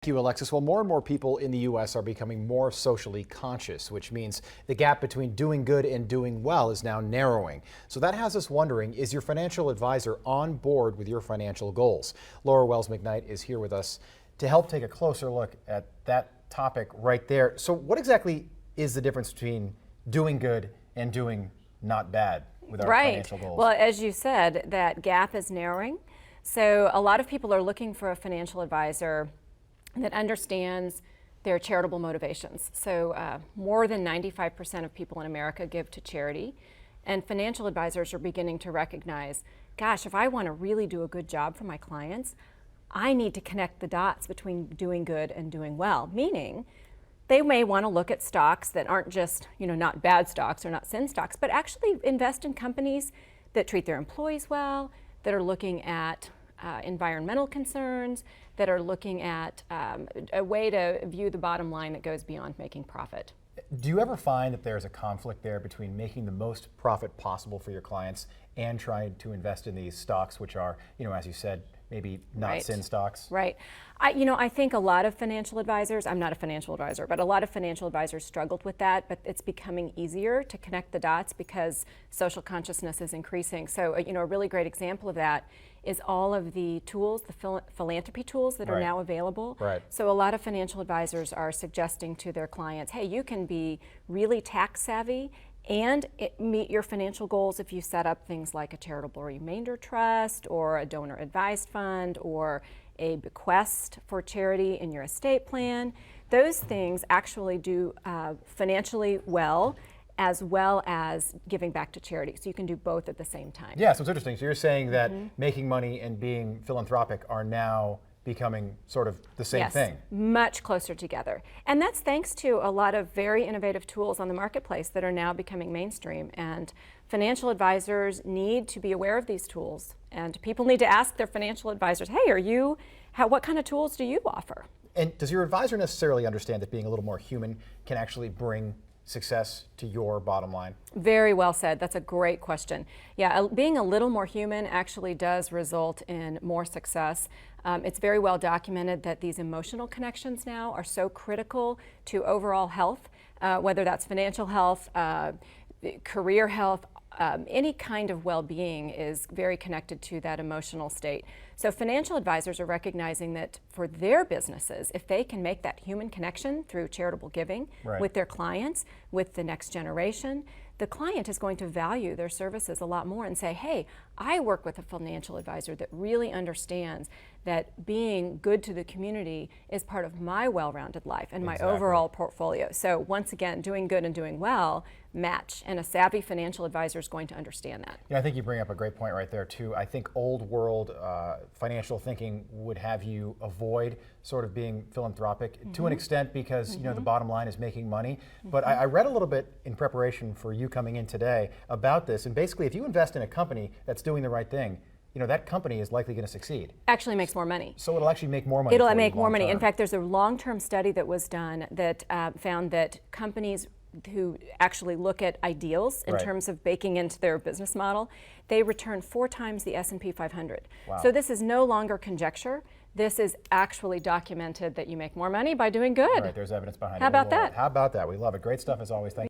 Thank you, Alexis. Well, more and more people in the U.S. are becoming more socially conscious, which means the gap between doing good and doing well is now narrowing. So that has us wondering, is your financial advisor on board with your financial goals? Laura Wells McKnight is here with us to help take a closer look at that topic right there. So what exactly is the difference between doing good and doing not bad with our financial goals? Well, as you said, that gap is narrowing. So a lot of people are looking for a financial advisor that understands their charitable motivations. So more than 95% of people in America give to charity, and financial advisors are beginning to recognize, gosh, if I want to really do a good job for my clients, I need to connect the dots between doing good and doing well, meaning they may want to look at stocks that aren't just, not bad stocks or not sin stocks, but actually invest in companies that treat their employees well, that are looking at environmental concerns, that are looking at a way to view the bottom line that goes beyond making profit. Do you ever find that there's a conflict there between making the most profit possible for your clients and trying to invest in these stocks, which are, as you said, maybe not sin stocks? Right. I think a lot of financial advisors, I'm not a financial advisor, but a lot of financial advisors struggled with that, but it's becoming easier to connect the dots because social consciousness is increasing. So, a really great example of that is all of the tools, the philanthropy tools that are now available. So a lot of financial advisors are suggesting to their clients, hey, you can be really tax savvy and meet your financial goals if you set up things like a charitable remainder trust or a donor advised fund or a bequest for charity in your estate plan. Those things actually do financially well as giving back to charity. So you can do both at the same time. Yeah, so it's interesting. So you're saying that making money and being philanthropic are now becoming sort of the same thing. Much closer together. And that's thanks to a lot of very innovative tools on the marketplace that are now becoming mainstream. And financial advisors need to be aware of these tools. And people need to ask their financial advisors, hey, what kind of tools do you offer? And does your advisor necessarily understand that being a little more human can actually bring success to your bottom line? Very well said. That's a great question. Yeah, being a little more human actually does result in more success. It's very well documented that these emotional connections now are so critical to overall health, whether that's financial health, career health, any kind of well-being is very connected to that emotional state. So financial advisors are recognizing that for their businesses, if they can make that human connection through charitable giving with their clients, with the next generation, the client is going to value their services a lot more and say, hey, I work with a financial advisor that really understands that being good to the community is part of my well-rounded life and my overall portfolio. So once again, doing good and doing well match, and a savvy financial advisor is going to understand that. Yeah, I think you bring up a great point right there too. I think old world financial thinking would have you avoid sort of being philanthropic to an extent because the bottom line is making money. But I read a little bit in preparation for you coming in today about this, and basically if you invest in a company that's doing the right thing, that company is likely going to succeed. Actually makes more money. So it'll actually make more money. It'll make more money. In fact, there's a long-term study that was done that found that companies who actually look at ideals in terms of baking into their business model, they return 4 times the S&P 500. Wow. So this is no longer conjecture. This is actually documented that you make more money by doing good. Right, there's evidence behind it. How about that? How about that? We love it. Great stuff as always. Thank you.